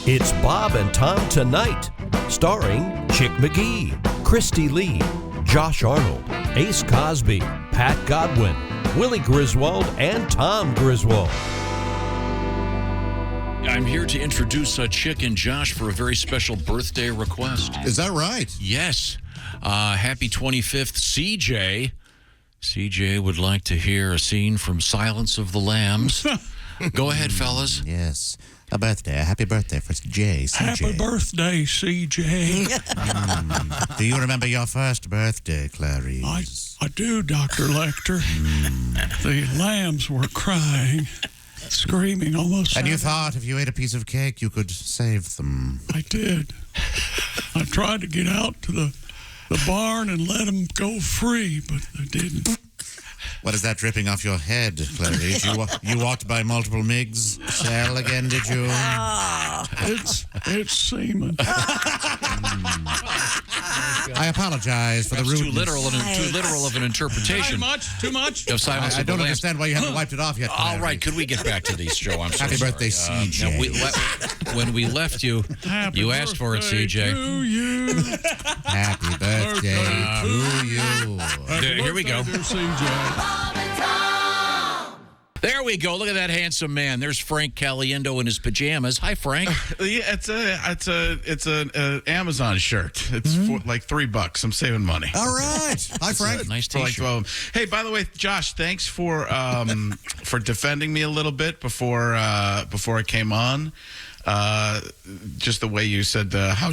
It's Bob and Tom Tonight, starring Chick McGee, Christy Lee, Josh Arnold, Ace Cosby, Pat Godwin, Willie Griswold, and Tom Griswold. I'm here to introduce Chick and Josh for a very special birthday request. Is that right? Yes. Happy 25th, CJ. CJ would like to hear a scene from Silence of the Lambs. Go ahead, fellas. Yes. A happy birthday for CJ. Happy birthday, CJ. Do you remember your first birthday, Clarice? I do, Dr. Lecter. The lambs were crying, screaming almost. And you thought if you ate a piece of cake, you could save them. I did. I tried to get out to the barn and let them go free, but they didn't. What is that dripping off your head, Clarice? You walked by multiple MiGs cell again, did you? It's semen. I apologize for the rudeness. Too literal of an interpretation. Too much? Of Silence I of the don't Lambs. understand why you haven't wiped it off yet. All right, could we get back to these, Joe? I'm so Happy sorry. birthday, CJ. When we left you, you asked for it, CJ. To you. Happy birthday to you. Here we go. Dear CJ. There we go. Look at that handsome man. There's Frank Caliendo in his pajamas. Hi, Frank. Yeah, it's an Amazon shirt. It's for like $3. I'm saving money. All right. Hi, Frank. Nice For like t-shirt. 12. Hey, by the way, Josh, thanks for defending me a little bit before I came on. Just the way you said how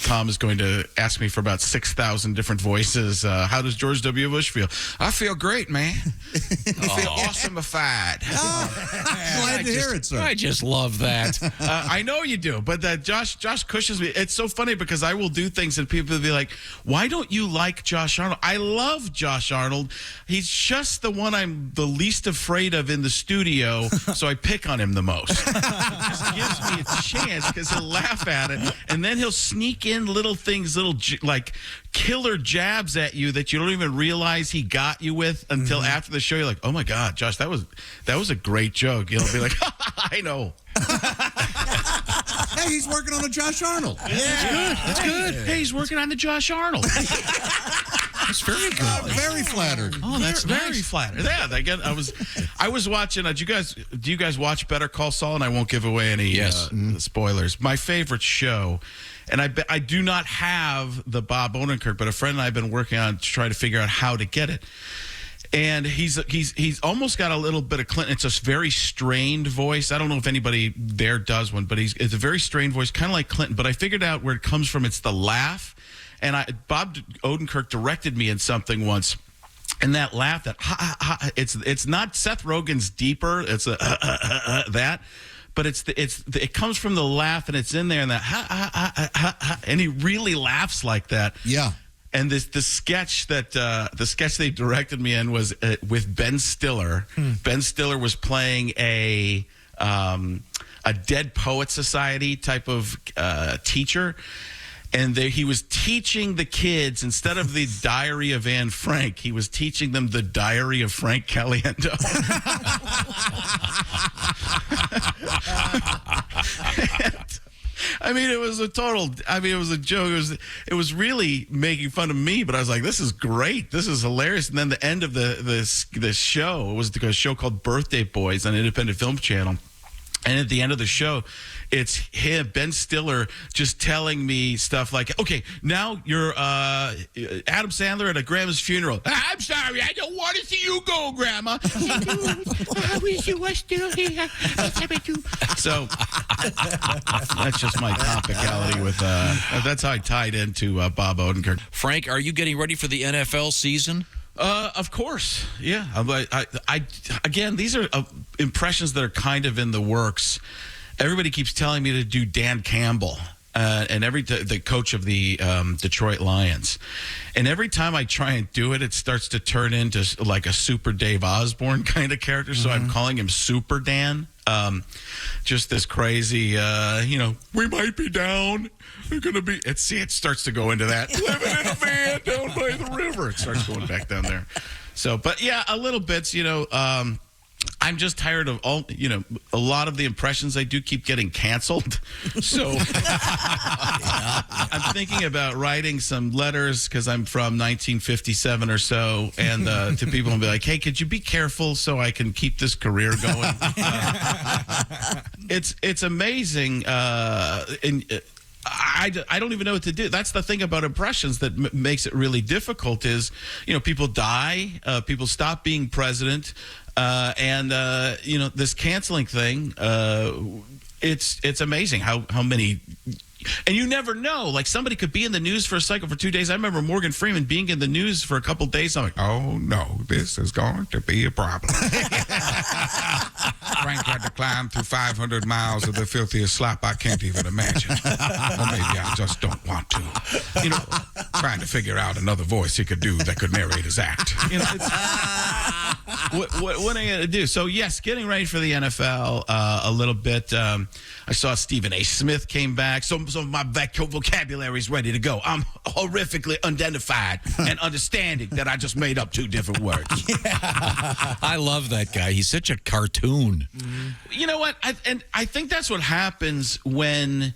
Tom is going to ask me for about 6,000 different voices. How does George W. Bush feel? I feel great, man. I feel awesomeified. Glad to hear it, sir. I just love that. I know you do, but Josh cushions me. It's so funny because I will do things and people will be like, "Why don't you like Josh Arnold?" I love Josh Arnold. He's just the one I'm the least afraid of in the studio, so I pick on him the most. It just gives me a chance because he'll laugh at it, and then he'll sneak in little things, like killer jabs at you that you don't even realize he got you with until after the show. You're like, "Oh my God, Josh, that was a great joke." He'll be like, "I know." Hey, he's working on a Josh Arnold. Yeah, that's good. Hey, he's working on the Josh Arnold. That's very good. Very flattered. Oh, that's very flattered. Yeah, again, I was watching. Do you guys watch Better Call Saul? And I won't give away any spoilers. My favorite show, and I do not have the Bob Odenkirk, but a friend and I have been working on to try to figure out how to get it. And he's almost got a little bit of Clinton. It's a very strained voice. I don't know if anybody there does one, but it's a very strained voice, kind of like Clinton. But I figured out where it comes from. It's the laugh. And Bob Odenkirk directed me in something once, and that laugh, it's not Seth Rogen's deeper. It's that, but it comes from the laugh, and it's in there, and that and he really laughs like that. Yeah. And the sketch they directed me in was with Ben Stiller. Ben Stiller was playing a Dead Poet Society type of teacher. And he was teaching the kids, instead of the Diary of Anne Frank, he was teaching them the Diary of Frank Caliendo. I mean, it was a joke. It was really making fun of me, but I was like, this is great. This is hilarious. And then the end of the show, it was a show called Birthday Boys on Independent Film Channel. And at the end of the show, it's him, Ben Stiller, just telling me stuff like, "Okay, now you're Adam Sandler at a grandma's funeral. I'm sorry, I don't want to see you go, Grandma. I wish you were still here." So that's just my topicality with. That's how I tied into Bob Odenkirk. Frank, are you getting ready for the NFL season? Of course, yeah. I again, these are impressions that are kind of in the works. Everybody keeps telling me to do Dan Campbell, and the coach of the Detroit Lions, and every time I try and do it, it starts to turn into like a Super Dave Osborne kind of character. So I'm calling him Super Dan. Just this crazy, we might be down. We're gonna be. It starts to go into that. Living in a van down by the river. It starts going back down there. So, but yeah, a little bit. I'm just tired of all, a lot of the impressions I do keep getting canceled. So I'm thinking about writing some letters because I'm from 1957 or so, and to people and be like, hey, could you be careful so I can keep this career going? It's amazing. I don't even know what to do. That's the thing about impressions that makes it really difficult is, people die, people stop being president, and this canceling thing, it's amazing how many. And you never know. Like, somebody could be in the news for a cycle for 2 days. I remember Morgan Freeman being in the news for a couple days. I'm like, oh, no, this is going to be a problem. Frank had to climb through 500 miles of the filthiest slop I can't even imagine. Or maybe I just don't want to. Trying to figure out another voice he could do that could narrate his act. What am I going to do? So, yes, getting ready for the NFL a little bit. I saw Stephen A. Smith came back. Some of my vocabulary is ready to go. I'm horrifically unidentified and understanding that I just made up 2 different words. I love that guy. He's such a cartoon. You know what? I think that's what happens when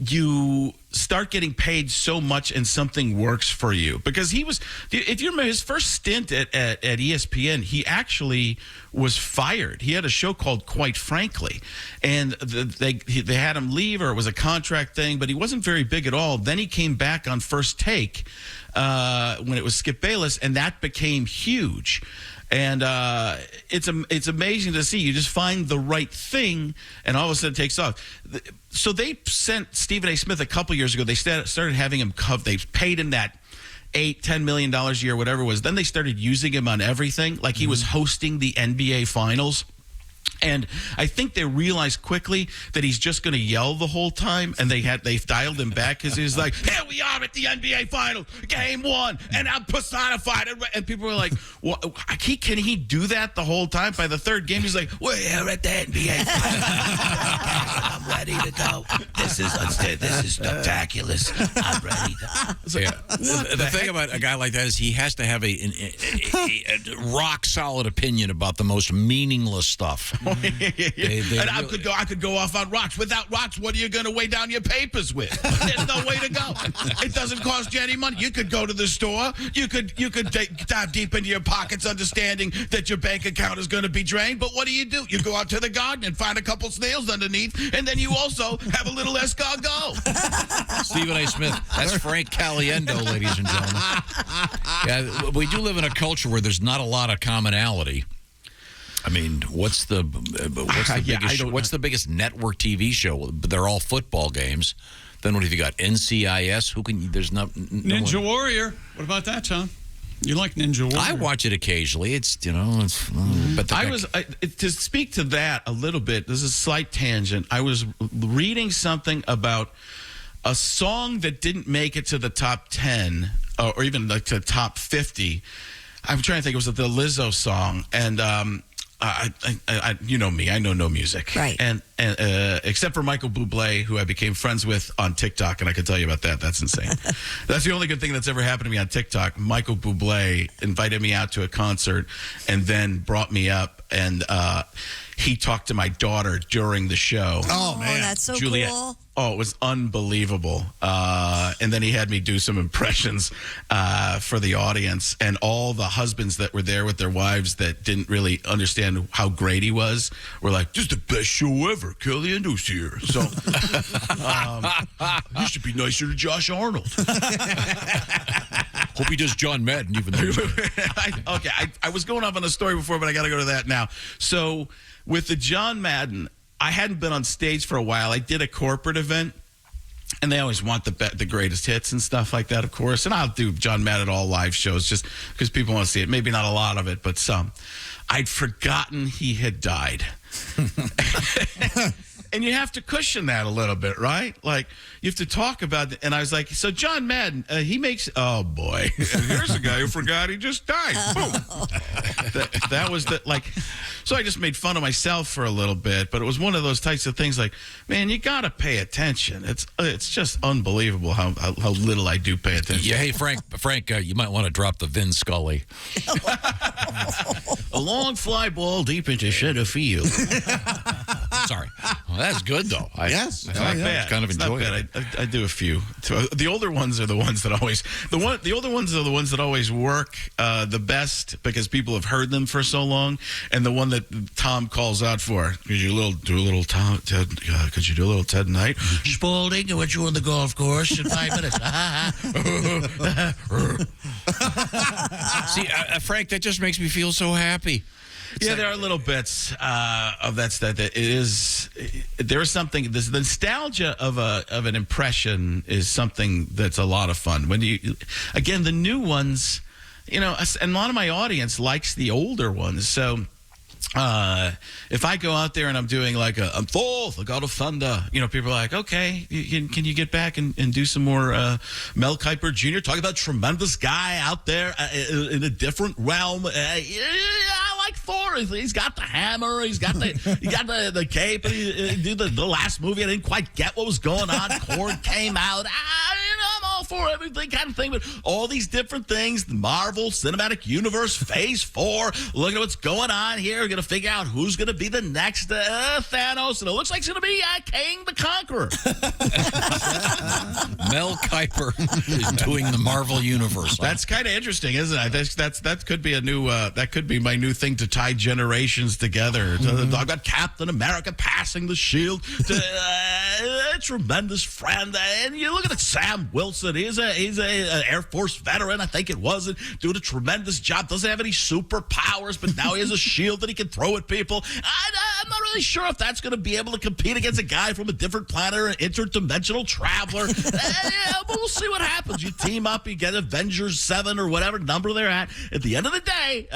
you start getting paid so much and something works for you. Because if you remember his first stint at ESPN, he actually was fired. He had a show called Quite Frankly, and they had him leave, or it was a contract thing, but he wasn't very big at all. Then he came back on First Take when it was Skip Bayless, and that became huge. And it's amazing to see. You just find the right thing, and all of a sudden it takes off. So they sent Stephen A. Smith a couple years ago. They started having him cover. They paid him that $8-10 million a year, whatever it was. Then they started using him on everything. Like, he was hosting the NBA Finals. And I think they realized quickly that he's just going to yell the whole time, and they dialed him back because he was like, "Here we are at the NBA Finals, Game 1, and I'm personified." And people were like, "Well, can he do that the whole time?" By the third game, he's like, "We're here at the NBA Finals. I'm ready to go. This is spectacular. I'm ready to." The thing about a guy like that is he has to have a rock solid opinion about the most meaningless stuff. And I could go off on rocks. Without rocks, what are you going to weigh down your papers with? There's no way to go. It doesn't cost you any money. You could go to the store. You could dive deep into your pockets, understanding that your bank account is going to be drained. But what do? You go out to the garden and find a couple snails underneath, and then you also have a little escargot. Stephen A. Smith. That's Frank Caliendo, ladies and gentlemen. Yeah, we do live in a culture where there's not a lot of commonality. I mean, what's the biggest network TV show? They're all football games. Then what have you got? NCIS? There's no Ninja Warrior. What about that, Tom? You like Ninja Warrior? I watch it occasionally. But to speak to that a little bit. This is a slight tangent. I was reading something about a song that didn't make it to the top 10 or even like to the top 50. I'm trying to think. It was the Lizzo song, and you know me, I know no music. Right. And except for Michael Bublé, who I became friends with on TikTok, and I can tell you about that. That's insane. That's the only good thing that's ever happened to me on TikTok. Michael Bublé invited me out to a concert and then brought me up, and he talked to my daughter during the show. Oh man, that's so Juliet. Cool. Oh, it was unbelievable. And then he had me do some impressions for the audience, and all the husbands that were there with their wives that didn't really understand how great he was were like, "This is the best show ever. Caliendo's here." So you should be nicer to Josh Arnold. Hope he does John Madden even though. I was going off on a story before, but I got to go to that now. So with the John Madden, I hadn't been on stage for a while. I did a corporate event, and they always want the greatest hits and stuff like that, of course. And I'll do John Madden all live shows just because people want to see it. Maybe not a lot of it, but some. I'd forgotten he had died. And you have to cushion that a little bit, right? Like, you have to talk about it. And I was like, so John Madden, he makes, oh boy, here's a guy who forgot he just died. Boom. that was the, like, so I just made fun of myself for a little bit, but it was one of those types of things like, man, you got to pay attention. It's just unbelievable how little I do pay attention. Yeah, hey, Frank, you might want to drop the Vin Scully. A long fly ball deep into center field. Sorry. Well, that's good, though. Yes. It's not bad. Kind of It's enjoy not it. bad. I do a few. The older ones are the ones that always the older ones are the ones that always work the best because people have heard them for so long, and the one that Tom calls out for. Could you do a little Tom? Ted, could you do a little Ted Knight? Spalding, I went you on the golf course in 5 minutes. See, Frank, that just makes me feel so happy. Yeah, there are little bits of that stuff. That there is something. The nostalgia of an impression is something that's a lot of fun. When again, the new ones, and a lot of my audience likes the older ones. So if I go out there and I'm doing like I'm full, the God of Thunder, people are like, okay, can you get back and do some more Mel Kiper Jr. talk about tremendous guy out there in a different realm. I like Thor. He's got the hammer. He's got the cape. The last movie, I didn't quite get what was going on. Korg came out. I'm all for everything kind of thing, but all these different things, the Marvel Cinematic Universe, Phase 4, look at what's going on here. We're going to figure out who's going to be the next Thanos, and it looks like it's going to be King the Conqueror. Mel Kiper is doing the Marvel Universe. That's kind of interesting, isn't it? That could be a new, that could be my new thing to tie generations together. I've got Captain America passing the shield to a tremendous friend, and you look at it, Sam Wilson. He's a Air Force veteran, I think it was, and doing a tremendous job. Doesn't have any superpowers, but now he has a shield that he can throw at people. I'm not really sure if that's going to be able to compete against a guy from a different planet or an interdimensional traveler. But we'll see what happens. You team up, you get Avengers 7 or whatever number they're at. At the end of the day,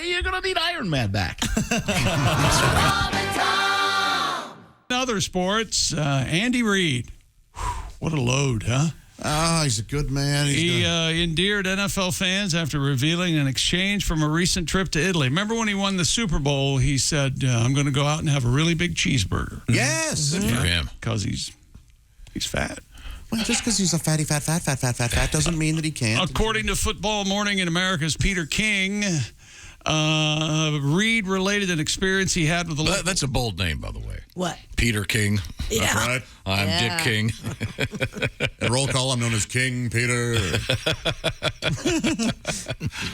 you're going to need Iron Man back. In other sports, Andy Reid. What a load, huh? Oh, he's a good man. He endeared NFL fans after revealing an exchange from a recent trip to Italy. Remember when he won the Super Bowl, he said, I'm going to go out and have a really big cheeseburger. Yes. Good for him. Because he's fat. Well, just because he's a fatty, fat doesn't mean that he can't. According to Football Morning in America's Peter King, Reid related an experience he had with the... That's a bold name, by the way. What? Peter King. Yeah. That's right. I'm Dick King. At roll call, I'm known as King Peter.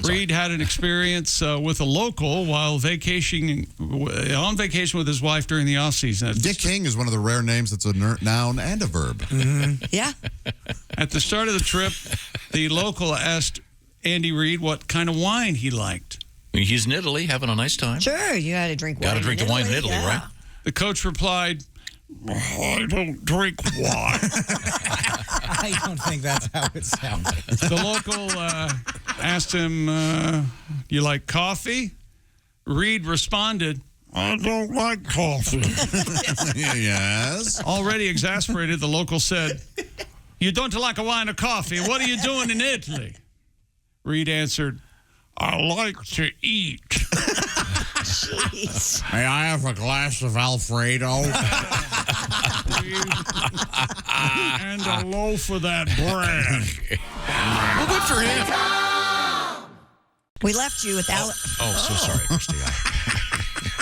Reid had an experience with a local while on vacation with his wife during the offseason. Dick King is one of the rare names that's a noun and a verb. Mm-hmm. Yeah. At the start of the trip, the local asked Andy Reid what kind of wine he liked. He's in Italy having a nice time. Sure, you got to drink wine. Got to drink the wine in Italy, yeah. right? The coach replied, I don't drink wine. I don't think that's how it sounds. The local asked him, you like coffee? Reid responded, I don't like coffee. Yes. Already exasperated, the local said, you don't like a wine or coffee. What are you doing in Italy? Reid answered, I like to eat. Jeez. May I have a glass of Alfredo? And a loaf of that bread. Well, good for him. We left you with Alex. Oh, so sorry, Christy.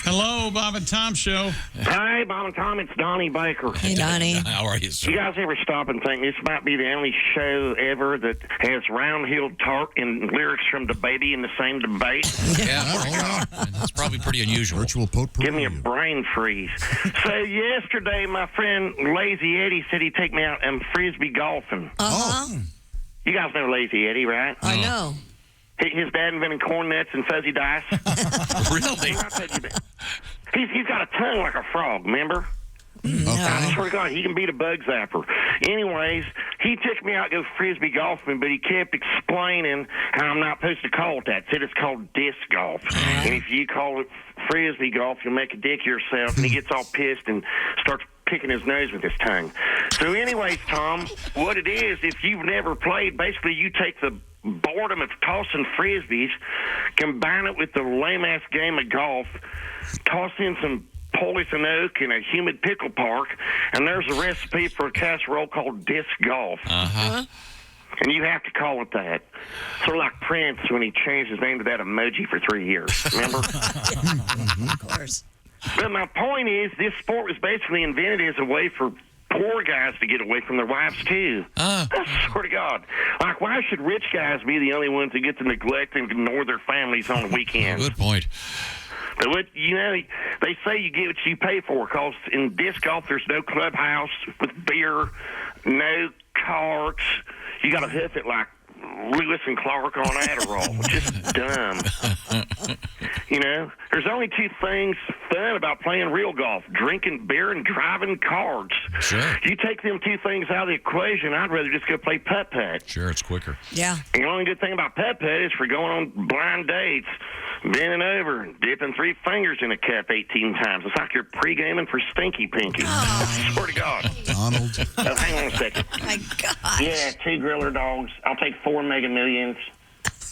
Hello, Bob and Tom Show. Hey, Bob and Tom, it's Donnie Baker. Hey, Donnie. How are you, sir? You guys ever stop and think this might be the only show ever that has round-heeled tart and lyrics from the baby in the same debate? Yeah, that's probably pretty unusual. Virtual potpourri. Give me a brain freeze. So yesterday, my friend Lazy Eddie said he'd take me out and frisbee golfing. Uh-huh. You guys know Lazy Eddie, right? I know. His dad invented corn nuts and fuzzy dice. Really? He's got a tongue like a frog, remember? I swear to God, he can beat a bug zapper. Anyways, he took me out to go frisbee golfing, but he kept explaining how I'm not supposed to call it that. Said it's called disc golf. And if you call it Frisbee golf, you'll make a dick of yourself, and he gets all pissed and starts picking his nose with his tongue. So anyways, Tom, what it is, if you've never played, basically you take the boredom of tossing Frisbees, combine it with the lame-ass game of golf, toss in some Poison Oak in a humid pickle park, and there's a recipe for a casserole called disc golf. Uh-huh. And you have to call it that. Sort of like Prince when he changed his name to that emoji for 3 years. Remember? Of course. But my point is, this sport was basically invented as a way for poor guys to get away from their wives, too. I swear to God. Like, why should rich guys be the only ones who get to neglect and ignore their families on the weekends? Good point. But they say you get what you pay for, because in disc golf, there's no clubhouse with beer, no carts. You got to hoof it like Lewis and Clark on Adderall. Just dumb. There's only two things fun about playing real golf: drinking beer and driving cars. Sure. You take them two things out of the equation, I'd rather just go play putt-putt. Sure, it's quicker. Yeah. The only good thing about putt-putt is for going on blind dates, bending over and dipping 3 fingers in a cup 18 times. It's like you're pre-gaming for Stinky Pinky. I swear to God. Donald. Hang on a second. My gosh. Yeah, 2 griller dogs. I'll take 4 Mega Millions.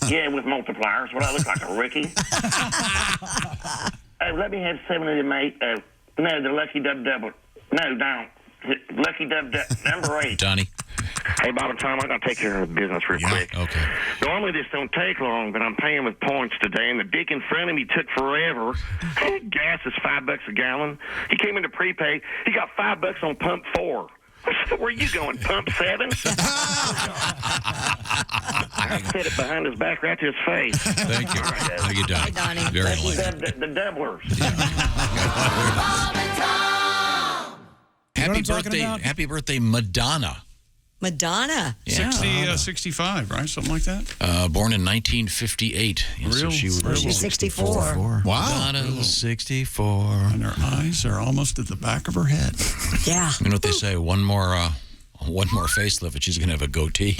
Yeah, with multipliers. What, I look like a rookie? Let me have 7 of them, mate. No, the Lucky Dub Double. No, don't. Lucky Dub number 8. Donnie. Hey, Bob and Tom, I got to take care of business real quick. Okay. Normally this don't take long, but I'm paying with points today, and the dick in front of me took forever. Gas is $5 a gallon. He came in to prepay. He got $5 on pump 4. Where are you going, pump 7? I said it behind his back right to his face. Thank you. Thank you, Donnie. Hi, Donnie. Very Thank you. enlightening. The doublers. Happy I'm talking birthday, about? happy birthday, Madonna. Madonna. 65, right? Something like that. Born in 1958. And so she was She's 64. Wow. Madonna's 64. And her eyes are almost at the back of her head. Yeah. You know what they say? One more facelift, and she's going to have a goatee.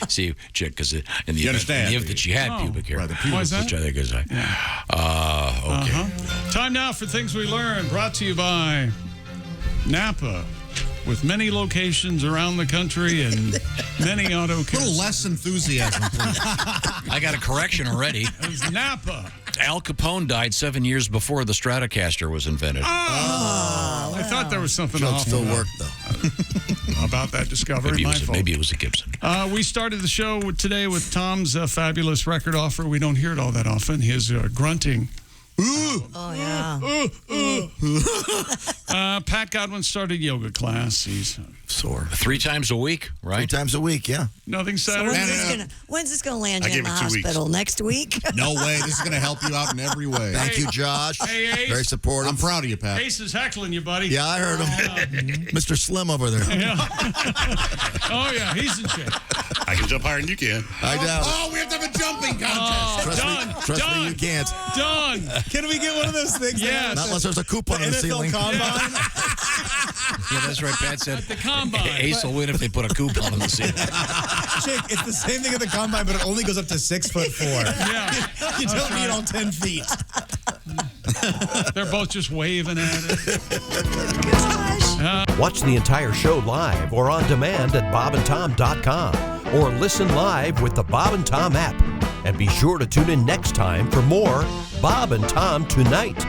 See, chick, because in the event that she had pubic hair, Right, Why is that? which I think is okay. Time now for Things We Learned, brought to you by Napa, with many locations around the country and many auto A little care. less enthusiasm, please. I got a correction already. It was Napa. Al Capone died 7 years before the Stratocaster was invented. I thought there was something Joke off still worked, though. about that discovery. Maybe it was a Gibson. We started the show today with Tom's fabulous record offer. We don't hear it all that often. His grunting. Oh, yeah. Pat Godwin started yoga class. He's Sore. 3 times a week, 3 right? times a week, yeah. nothing So Saturday. when's this gonna land I you in gave the it 2 weeks. hospital? Next week? No way. This is going to help you out in every way. Thank you, Josh. Hey, Ace. Very supportive. I'm proud of you, Pat. Ace is heckling you, buddy. Yeah, I heard him. Mr. Slim over there. Oh, yeah, he's in shape. I can jump higher than you can. I doubt it. Oh, we have to have a jumping contest. Trust me, you can't. Done. Can we get one of those things? Yes. Not unless there's a coupon on the NFL ceiling. Combine? Yeah, that's right. Pat said The combine. Ace will win if they put a coupon on the ceiling. Chick, it's the same thing at the Combine, but it only goes up to 6'4". Yeah. You don't need all 10 feet. They're both just waving at it. Watch the entire show live or on demand at bobandtom.com or listen live with the Bob and Tom app. And be sure to tune in next time for more Bob and Tom Tonight.